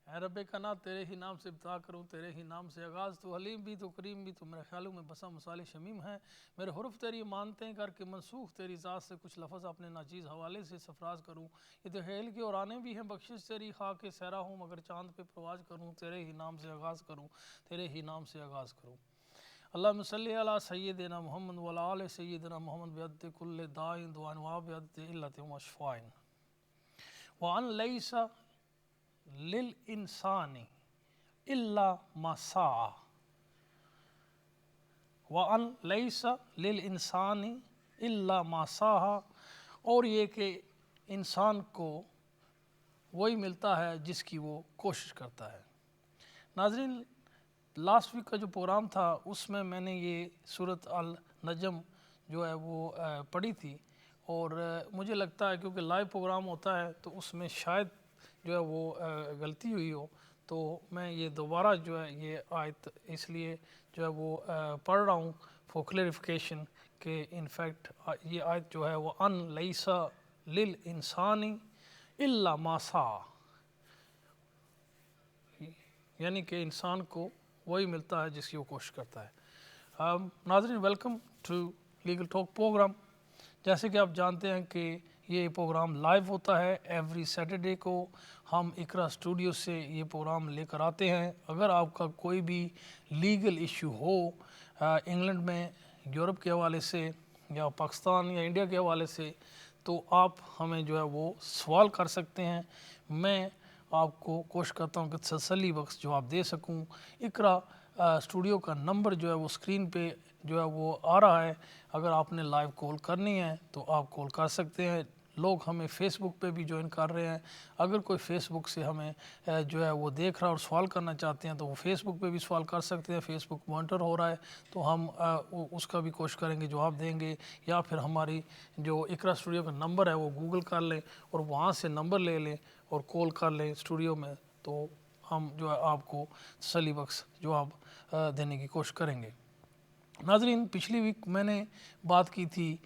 اے رب کنا تیرے ہی نام سے ابتدا کروں، تیرے ہی نام سے آغاز، تو حلیم بھی تو کریم بھی، تو میرے خیالوں میں بسا مثال شمیم ہے، میرے حرف تیری مانتے ہیں کر کے منسوخ تیری ذات سے، کچھ لفظ اپنے ناچیز حوالے سے سفراز کروں، یہ تو حیل کے اور آنے بھی ہیں بخشش تیری، خاک سہرا ہوں مگر چاند پہ پرواز کروں، تیرے ہی نام سے آغاز کروں، تیرے ہی نام سے آغاز کروں۔ اللہم صلی علی سیدنا محمد وعلی آل سیدنا محمد بعدد کل دائن دعائن وعبدت علت و شفائن وان لیس للانسان الا ما سعى وان لیس للانسان الا ما سعى، اور یہ کہ انسان کو وہی ملتا ہے جس کی وہ کوشش کرتا ہے۔ ناظرین، لاسٹ ویک کا جو پروگرام تھا اس میں نے یہ سورۃ النجم جو ہے وہ پڑھی تھی، اور مجھے لگتا ہے کیونکہ لائیو پروگرام ہوتا ہے تو اس میں شاید جو ہے وہ غلطی ہوئی ہو، تو میں یہ دوبارہ جو ہے یہ آیت اس لیے جو ہے وہ پڑھ رہا ہوں فور کلیریفیکیشن کہ انفیکٹ یہ آیت جو ہے وہ ان لیس للانسان الا ما سعى، یعنی کہ انسان کو وہی ملتا ہے جس کی وہ کوشش کرتا ہے۔ ناظرین، welcome to legal talk programme. جیسے کہ آپ جانتے ہیں کہ یہ پروگرام لائیو ہوتا ہے، ایوری سیٹرڈے کو ہم اقرا اسٹوڈیو سے یہ پروگرام لے کر آتے ہیں۔ اگر آپ کا کوئی بھی لیگل ایشو ہو انگلینڈ میں، یورپ کے حوالے سے یا پاکستان یا انڈیا کے حوالے سے، تو آپ ہمیں جو ہے وہ سوال کر سکتے ہیں، میں آپ کو کوشش کرتا ہوں کہ تسلی بخش جواب دے سکوں۔ اقرا اسٹوڈیو کا نمبر جو ہے وہ اسکرین پہ جو ہے وہ آ رہا ہے، اگر آپ نے لائیو کال کرنی ہے تو آپ کال کر سکتے ہیں۔ لوگ ہمیں فیس بک پہ بھی جوائن کر رہے ہیں، اگر کوئی فیس بک سے ہمیں جو ہے وہ دیکھ رہا اور سوال کرنا چاہتے ہیں تو وہ فیس بک پہ بھی سوال کر سکتے ہیں، فیس بک مانیٹر ہو رہا ہے تو ہم اس کا بھی کوشش کریں گے جواب دیں گے، یا پھر ہماری جو اقرا اسٹوڈیو کا نمبر ہے وہ گوگل کر لیں اور وہاں سے نمبر لے لیں اور کال کر لیں اسٹوڈیو میں، تو ہم جو ہے آپ کو تسلی بخش جواب دینے کی کوشش کریں گے۔ ناظرین، پچھلی ویک میں نے بات کی تھی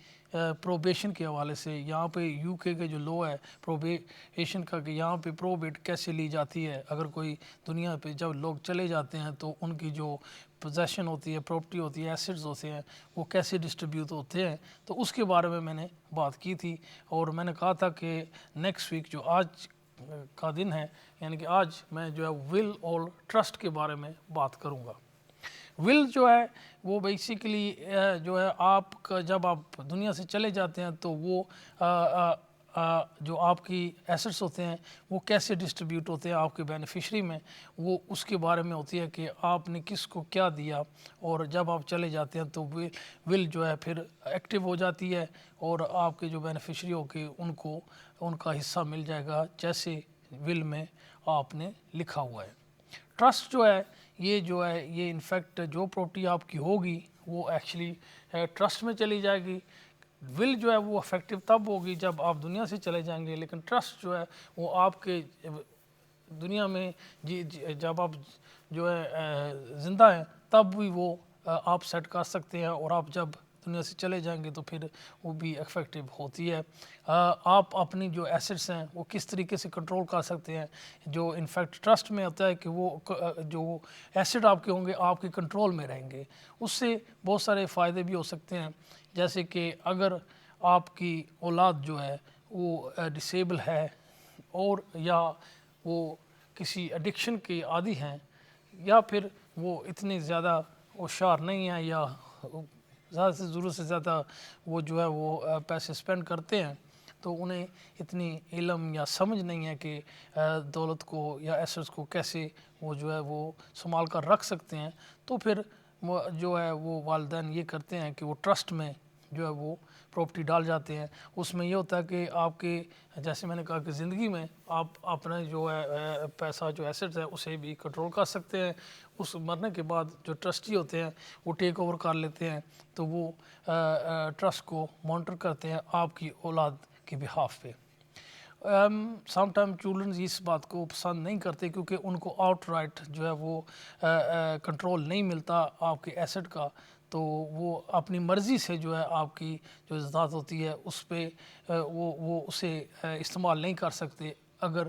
پروبیشن کے حوالے سے، یہاں پہ یو کے جو لو ہے پروبیشن کا، کہ یہاں پہ پروبیٹ کیسے لی جاتی ہے، اگر کوئی دنیا پہ جب لوگ چلے جاتے ہیں تو ان کی جو پوزیشن ہوتی ہے، پراپرٹی ہوتی ہے، ایسٹس ہوتے ہیں، وہ کیسے ڈسٹریبیوٹ ہوتے ہیں، تو اس کے بارے میں نے بات کی تھی، اور میں نے کہا تھا کہ نیکسٹ ویک جو آج کا دن ہے، یعنی کہ آج میں جو ہے ول اور ٹرسٹ کے بارے میں بات کروں گا۔ ول جو ہے وہ بیسیکلی جو ہے آپ کا جب آپ دنیا سے چلے جاتے ہیں تو وہ جو آپ کی ایسٹس ہوتے ہیں وہ کیسے ڈسٹریبیوٹ ہوتے ہیں آپ کے بینیفیشری میں، وہ اس کے بارے میں ہوتی ہے کہ آپ نے کس کو کیا دیا، اور جب آپ چلے جاتے ہیں تو ول جو ہے پھر ایکٹیو ہو جاتی ہے، اور آپ کے جو بینیفیشری ہو کے ان کو ان کا حصہ مل جائے گا جیسے ول میں آپ نے لکھا ہوا ہے۔ ٹرسٹ جو ہے یہ انفیکٹ جو پراپرٹی آپ کی ہوگی وہ ایکچولی ٹرسٹ میں چلی جائے گی۔ ول جو ہے وہ افیکٹو تب ہوگی جب آپ دنیا سے چلے جائیں گے، لیکن ٹرسٹ جو ہے وہ آپ کے دنیا میں جب آپ جو ہے زندہ ہیں تب بھی وہ آپ سیٹ کر سکتے ہیں، اور آپ جب دنیا سے چلے جائیں گے تو پھر وہ بھی افیکٹو ہوتی ہے۔ آپ اپنی جو ایسٹس ہیں وہ کس طریقے سے کنٹرول کر سکتے ہیں، جو انفیکٹ ٹرسٹ میں ہوتا ہے کہ وہ جو ایسٹ آپ کے ہوں گے آپ کے کنٹرول میں رہیں گے، اس سے بہت سارے فائدے بھی ہو سکتے ہیں، جیسے کہ اگر آپ کی اولاد جو ہے وہ ڈسیبل ہے، اور یا وہ کسی ایڈکشن کے عادی ہیں، یا پھر وہ اتنے زیادہ ہوشیار نہیں ہیں، یا زیادہ سے ضرورت سے زیادہ وہ جو ہے وہ پیسے سپینڈ کرتے ہیں، تو انہیں اتنی علم یا سمجھ نہیں ہے کہ دولت کو یا ایسٹس کو کیسے وہ جو ہے وہ سنبھال کر رکھ سکتے ہیں، تو پھر جو ہے وہ والدین یہ کرتے ہیں کہ وہ ٹرسٹ میں جو ہے وہ پراپرٹی ڈال جاتے ہیں۔ اس میں یہ ہوتا ہے کہ آپ کے جیسے میں نے کہا کہ زندگی میں آپ اپنے جو ہے پیسہ جو ایسٹس ہے اسے بھی کنٹرول کر سکتے ہیں، اس مرنے کے بعد جو ٹرسٹی ہوتے ہیں وہ ٹیک اوور کر لیتے ہیں، تو وہ ٹرسٹ کو مانیٹر کرتے ہیں آپ کی اولاد کی بہاف پہ۔ سم ٹائم چلڈرنز اس بات کو پسند نہیں کرتے کیونکہ ان کو آؤٹ رائٹ جو ہے وہ کنٹرول نہیں ملتا آپ کے ایسٹ کا، تو وہ اپنی مرضی سے جو ہے آپ کی جو ذات ہوتی ہے اس پہ وہ اسے استعمال نہیں کر سکتے، اگر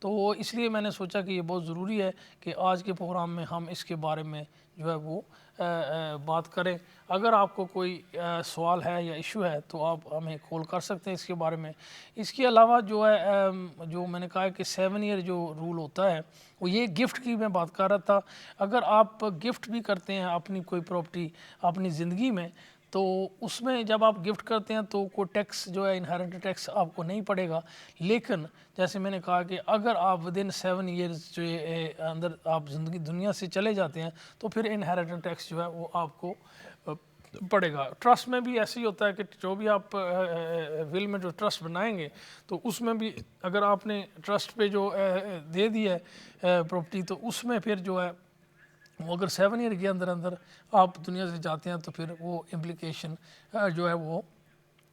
تو اس لیے میں نے سوچا کہ یہ بہت ضروری ہے کہ آج کے پروگرام میں ہم اس کے بارے میں جو ہے وہ بات کریں. اگر آپ کو کوئی سوال ہے یا ایشو ہے تو آپ ہمیں کال کر سکتے ہیں اس کے بارے میں. اس کے علاوہ جو ہے جو میں نے کہا کہ 7 ایئر جو رول ہوتا ہے وہ یہ گفٹ کی میں بات کر رہا تھا. اگر آپ گفٹ بھی کرتے ہیں اپنی کوئی پراپرٹی اپنی زندگی میں تو اس میں جب آپ گفٹ کرتے ہیں تو کوئی ٹیکس جو ہے انہیریٹنس ٹیکس آپ کو نہیں پڑے گا. لیکن جیسے میں نے کہا کہ اگر آپ ودن 7 ایئرز جو اندر آپ زندگی دنیا سے چلے جاتے ہیں تو پھر انہیریٹنس ٹیکس جو ہے وہ آپ کو پڑے گا. ٹرسٹ میں بھی ایسے ہی ہوتا ہے کہ جو بھی آپ ول میں جو ٹرسٹ بنائیں گے تو اس میں بھی اگر آپ نے ٹرسٹ پہ جو دے دی ہے پراپرٹی تو اس میں پھر جو ہے وہ اگر 7 ایئر کے اندر آپ دنیا سے جاتے ہیں تو پھر وہ امپلیکیشن جو ہے وہ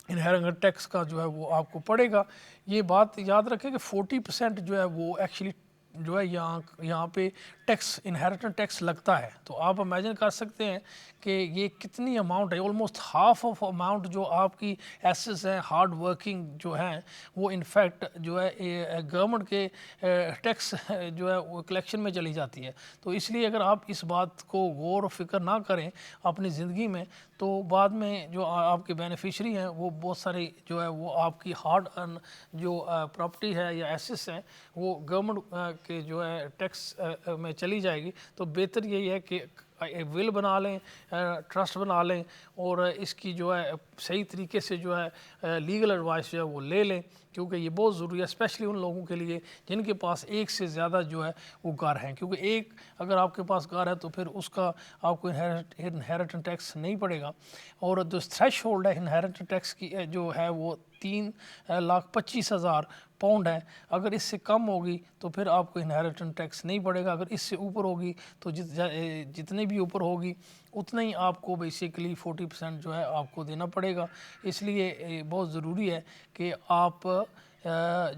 انہیریٹنس ٹیکس کا جو ہے وہ آپ کو پڑے گا. یہ بات یاد رکھیں کہ 40% جو ہے وہ ایکچولی جو ہے یہاں پہ ٹیکس انہیریٹنس ٹیکس لگتا ہے. تو آپ امیجن کر سکتے ہیں کہ یہ کتنی اماؤنٹ ہے. آلموسٹ ہاف آف اماؤنٹ جو آپ کی ایسیز ہیں ہارڈ ورکنگ جو ہیں وہ انفیکٹ جو ہے گورنمنٹ کے ٹیکس جو ہے وہ کلیکشن میں چلی جاتی ہے. تو اس لیے اگر آپ اس بات کو غور و فکر نہ کریں اپنی زندگی میں تو بعد میں جو آپ کے بینیفیشری ہیں وہ بہت ساری جو ہے وہ آپ کی ہارڈ ارن جو پراپرٹی ہے یا ایسیس ہیں وہ گورنمنٹ کے جو ہے ٹیکس میں چلی جائے گی. تو بہتر یہی ہے کہ ول بنا لیں ٹرسٹ بنا لیں اور اس کی جو ہے صحیح طریقے سے جو ہے لیگل ایڈوائس جو ہے وہ لے لیں کیونکہ یہ بہت ضروری ہے اسپیشلی ان لوگوں کے لیے جن کے پاس ایک سے زیادہ جو ہے وہ گھر ہیں. کیونکہ ایک اگر آپ کے پاس گھر ہے تو پھر اس کا آپ کو انہیریٹنس ٹیکس نہیں پڑے گا. اور جو تھریش ہولڈ ہے انہیریٹنس ٹیکس کی جو ہے وہ 3,25,000 پاؤنڈ ہے. اگر اس سے کم ہوگی تو پھر آپ کو انہیریٹنس ٹیکس نہیں پڑے گا. اگر اس سے اوپر ہوگی تو جتنے بھی اوپر ہوگی اتنا ہی آپ کو بیسیکلی 40% جو ہے آپ کو دینا پڑے گا. اس لیے بہت ضروری ہے کہ آپ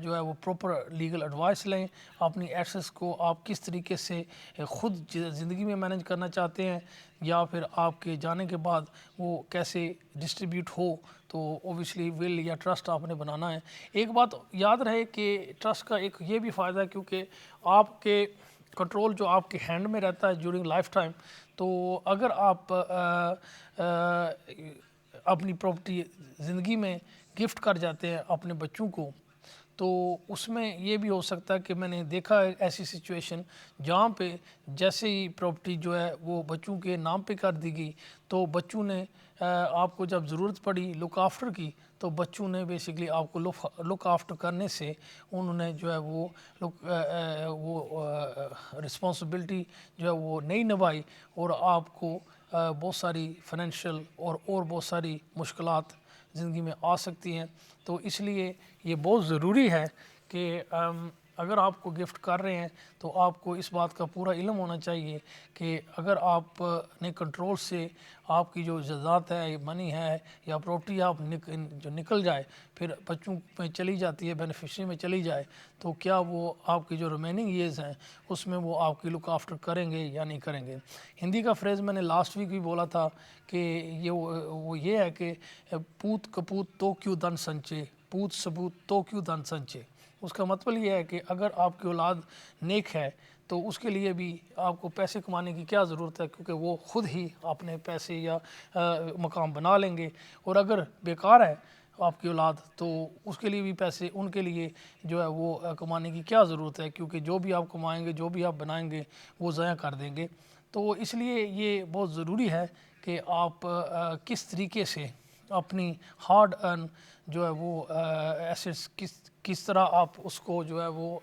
جو ہے وہ پراپر لیگل ایڈوائس لیں. اپنی ایسیٹس کو آپ کس طریقے سے خود زندگی میں مینیج کرنا چاہتے ہیں یا پھر آپ کے جانے کے بعد وہ کیسے ڈسٹریبیوٹ ہو تو اوبیسلی ول یا ٹرسٹ آپ نے بنانا ہے. ایک بات یاد رہے کہ ٹرسٹ کا ایک یہ بھی فائدہ ہے کیونکہ آپ کے کنٹرول جو آپ کے ہینڈ میں رہتا ہے ڈیورنگ لائف ٹائم. تو اگر آپ اپنی پراپرٹی زندگی میں گفٹ کر جاتے ہیں اپنے بچوں کو تو اس میں یہ بھی ہو سکتا ہے کہ میں نے دیکھا ہے ایسی سچویشن جہاں پہ جیسے ہی پراپرٹی جو ہے وہ بچوں کے نام پہ کر دی گئی تو بچوں نے آپ کو جب ضرورت پڑی لک آفٹر کی تو بچوں نے بیسکلی آپ کو لک آفٹر کرنے سے انہوں نے جو ہے وہ رسپانسبلٹی جو ہے وہ نہیں نبھائی اور آپ کو بہت ساری فائنینشیل اور بہت ساری مشکلات زندگی میں آ سکتی ہیں. تو اس لیے یہ بہت ضروری ہے کہ اگر آپ کو گفٹ کر رہے ہیں تو آپ کو اس بات کا پورا علم ہونا چاہیے کہ اگر آپ نے کنٹرول سے آپ کی جو جائیداد ہے منی ہے یا پراپرٹی آپ جو نکل جائے پھر بچوں میں چلی جاتی ہے بینیفیشری میں چلی جائے تو کیا وہ آپ کی جو ریمیننگ ایئرز ہیں اس میں وہ آپ کی لک آفٹر کریں گے یا نہیں کریں گے. ہندی کا فریز میں نے لاسٹ ویک بھی بولا تھا کہ یہ ہے کہ پوت کپوت تو کیوں دن سنچے پوت ثبوت تو کیوں دن سنچے. اس کا مطلب یہ ہے کہ اگر آپ کی اولاد نیک ہے تو اس کے لیے بھی آپ کو پیسے کمانے کی کیا ضرورت ہے کیونکہ وہ خود ہی اپنے پیسے یا مقام بنا لیں گے. اور اگر بیکار ہے آپ کی اولاد تو اس کے لیے بھی پیسے ان کے لیے جو ہے وہ کمانے کی کیا ضرورت ہے کیونکہ جو بھی آپ کمائیں گے جو بھی آپ بنائیں گے وہ ضائع کر دیں گے. تو اس لیے یہ بہت ضروری ہے کہ آپ کس طریقے سے اپنی ہارڈ ارن جو ہے وہ ایسیٹس کس طرح آپ اس کو جو ہے وہ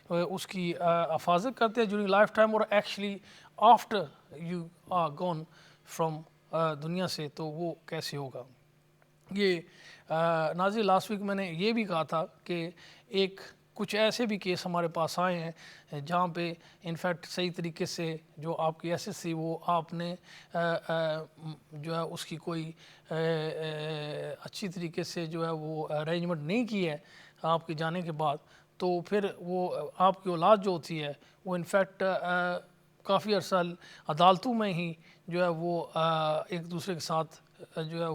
اس کی حفاظت کرتے ہیں ڈیورنگ لائف ٹائم اور actually after you are gone from دنیا سے تو وہ کیسے ہوگا. یہ ناظرین لاسٹ ویک میں نے یہ بھی کہا تھا کہ کچھ ایسے بھی کیس ہمارے پاس آئے ہیں جہاں پہ انفیکٹ صحیح طریقے سے جو آپ کی ایسیٹ تھی وہ آپ نے جو ہے اس کی کوئی اچھی طریقے سے جو ہے وہ ارینجمنٹ نہیں کی ہے آپ کے جانے کے بعد تو پھر وہ آپ کی اولاد جو ہوتی ہے وہ انفیکٹ کافی عرصہ عدالتوں میں ہی جو ہے وہ ایک دوسرے کے ساتھ جو ہے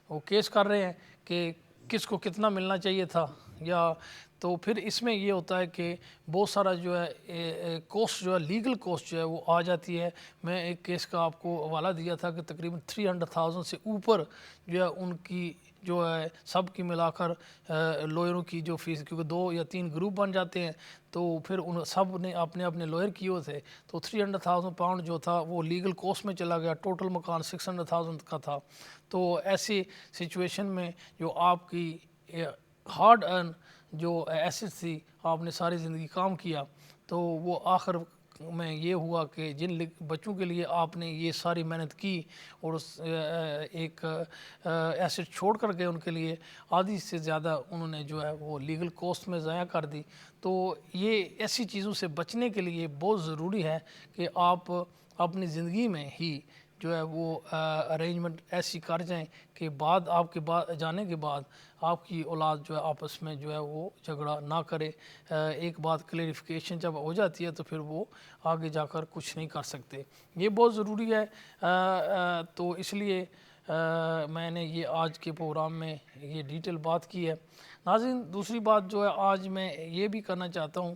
وہ کیس کر رہے ہیں کہ کس کو کتنا ملنا چاہیے تھا یا تو پھر اس میں یہ ہوتا ہے کہ بہت سارا جو ہے کوسٹ جو ہے لیگل کوسٹ جو ہے وہ آ جاتی ہے. میں ایک کیس کا آپ کو حوالہ دیا تھا کہ تقریباً 300,000 سے اوپر جو ہے ان کی جو ہے سب کی ملا کر لوئروں کی جو فیس، کیونکہ 2 یا 3 گروپ بن جاتے ہیں تو پھر ان سب نے اپنے اپنے لوئر کیے ہوئے تھے. تو 300,000 پاؤنڈ جو تھا وہ لیگل کوسٹ میں چلا گیا. ٹوٹل مکان 600,000 کا تھا. تو ایسی سچویشن میں جو آپ کی ہارڈ ارن جو ایسٹ تھی، آپ نے ساری زندگی کام کیا، تو وہ آخر میں یہ ہوا کہ جن بچوں کے لیے آپ نے یہ ساری محنت کی اور اس ایک ایسٹ چھوڑ کر گئے، ان کے لیے آدھی سے زیادہ انہوں نے جو ہے وہ لیگل کوسٹ میں ضائع کر دی. تو یہ ایسی چیزوں سے بچنے کے لیے بہت ضروری ہے کہ آپ اپنی زندگی میں ہی جو ہے وہ ارینجمنٹ ایسی کر جائیں کہ بعد آپ کے جانے کے بعد آپ کی اولاد جو ہے آپس میں جو ہے وہ جھگڑا نہ کرے. ایک بات کلیریفیکیشن جب ہو جاتی ہے تو پھر وہ آگے جا کر کچھ نہیں کر سکتے. یہ بہت ضروری ہے. تو اس لیے میں نے یہ آج کے پروگرام میں یہ ڈیٹیل بات کی ہے. ناظرین، دوسری بات جو ہے آج میں یہ بھی کرنا چاہتا ہوں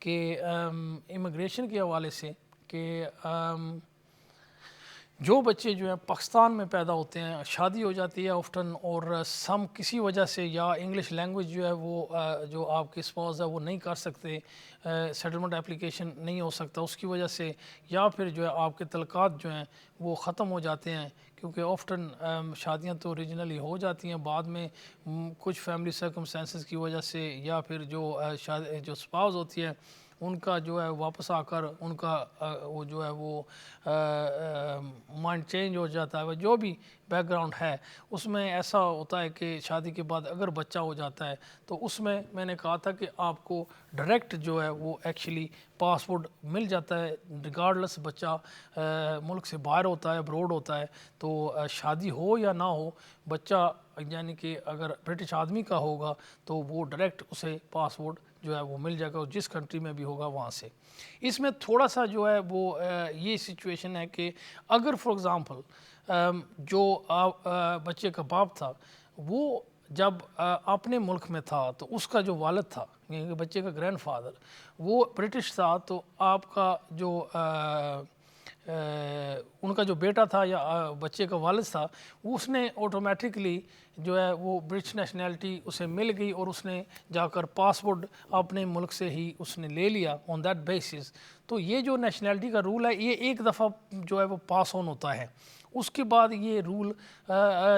کہ امیگریشن کے حوالے سے کہ جو بچے جو ہیں پاکستان میں پیدا ہوتے ہیں، شادی ہو جاتی ہے آفٹن، اور سم کسی وجہ سے یا انگلش لینگویج جو ہے وہ جو آپ کے اسپاؤس ہے وہ نہیں کر سکتے، سیٹلمنٹ اپلیکیشن نہیں ہو سکتا اس کی وجہ سے، یا پھر جو ہے آپ کے تعلقات جو ہیں وہ ختم ہو جاتے ہیں، کیونکہ آفٹن شادیاں تو اوریجنلی ہو جاتی ہیں، بعد میں کچھ فیملی سرکمسٹانسز کی وجہ سے یا پھر جو اسپاؤس ہوتی ہے ان کا جو ہے واپس آ کر ان کا وہ جو ہے وہ مائنڈ چینج ہو جاتا ہے. جو بھی بیک گراؤنڈ ہے اس میں ایسا ہوتا ہے کہ شادی کے بعد اگر بچہ ہو جاتا ہے تو اس میں نے کہا تھا کہ آپ کو ڈائریکٹ جو ہے وہ ایکچولی پاسپورٹ مل جاتا ہے ریگارڈلس بچہ ملک سے باہر ہوتا ہے، ابروڈ ہوتا ہے. تو شادی ہو یا نہ ہو، بچہ یعنی کہ اگر برٹش آدمی کا ہوگا تو وہ ڈائریکٹ اسے پاسپورٹ جو ہے وہ مل جائے گا، اور جس کنٹری میں بھی ہوگا وہاں سے. اس میں تھوڑا سا جو ہے وہ یہ سچویشن ہے کہ اگر فار ایگزامپل جو بچے کا باپ تھا وہ جب اپنے ملک میں تھا تو اس کا جو والد تھا یعنی بچے کا گرینڈ فادر وہ برٹش تھا، تو آپ کا جو ان کا جو بیٹا تھا یا بچے کا والد تھا اس نے آٹومیٹکلی جو ہے وہ برٹش نیشنلٹی اسے مل گئی، اور اس نے جا کر پاسپورٹ اپنے ملک سے ہی اس نے لے لیا آن دیٹ بیسس. تو یہ جو نیشنلٹی کا رول ہے یہ ایک دفعہ جو ہے وہ پاس آن ہوتا ہے. اس کے بعد یہ رول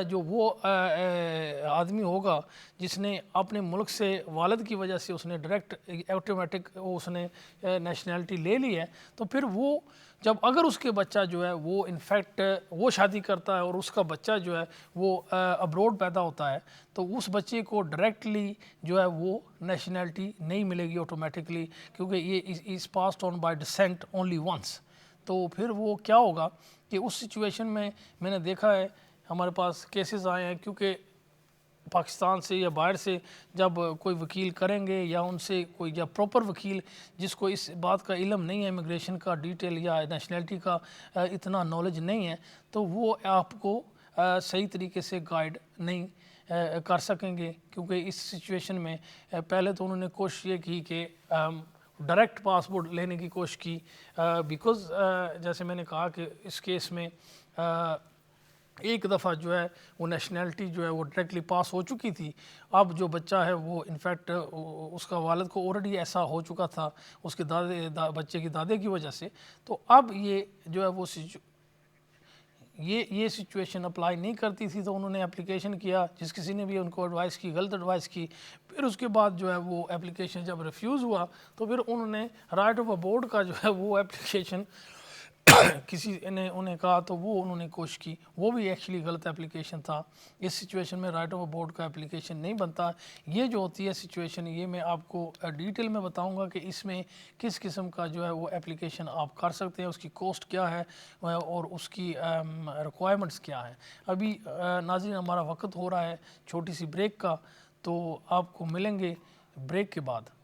جو وہ آدمی ہوگا جس نے اپنے ملک سے والد کی وجہ سے اس نے ڈائریکٹ آٹومیٹک اس نے نیشنلٹی لے لی ہے، تو پھر وہ جب اگر اس کے بچہ جو ہے وہ انفیکٹ وہ شادی کرتا ہے اور اس کا بچہ جو ہے وہ ابروڈ پیدا ہوتا ہے تو اس بچے کو ڈائریکٹلی جو ہے وہ نیشنلٹی نہیں ملے گی آٹومیٹکلی، کیونکہ یہ is passed on by descent only once. تو پھر وہ کیا ہوگا کہ اس سچویشن میں نے دیکھا ہے ہمارے پاس کیسز آئے ہیں، کیونکہ پاکستان سے یا باہر سے جب کوئی وکیل کریں گے یا ان سے کوئی یا پراپر وکیل جس کو اس بات کا علم نہیں ہے امیگریشن کا ڈیٹیل یا نیشنلٹی کا اتنا نالج نہیں ہے، تو وہ آپ کو صحیح طریقے سے گائیڈ نہیں کر سکیں گے. کیونکہ اس سچویشن میں پہلے تو انہوں نے کوشش یہ کی کہ ڈائریکٹ پاسپورٹ لینے کی کوشش کی، بیکاز جیسے میں نے کہا کہ اس کیس میں ایک دفعہ جو ہے وہ نیشنلٹی جو ہے وہ ڈائریکٹلی پاس ہو چکی تھی. اب جو بچہ ہے وہ انفیکٹ اس کا والد کو آلریڈی ایسا ہو چکا تھا اس کے بچے کی دادے کی وجہ سے، تو اب یہ جو ہے وہ یہ سچویشن اپلائی نہیں کرتی تھی. تو انہوں نے اپلیکیشن کیا، جس کسی نے بھی ان کو ایڈوائس کی غلط ایڈوائس کی. پھر اس کے بعد جو ہے وہ اپلیکیشن جب ریفیوز ہوا تو پھر انہوں نے رائٹ آف ابورڈ کا جو ہے وہ اپلیکیشن کسی نے انہیں کہا تو وہ انہوں نے کوشش کی، وہ بھی ایکچولی غلط اپلیکیشن تھا. اس سچویشن میں رائٹ آف ابورڈ کا اپلیکیشن نہیں بنتا. یہ جو ہوتی ہے سچویشن یہ میں آپ کو ڈیٹیل میں بتاؤں گا کہ اس میں کس قسم کا جو ہے وہ اپلیکیشن آپ کر سکتے ہیں، اس کی کوسٹ کیا ہے اور اس کی ریکوائرمنٹس کیا ہیں. ابھی ناظرین ہمارا وقت ہو رہا ہے چھوٹی سی بریک کا، تو آپ کو ملیں گے بریک کے بعد.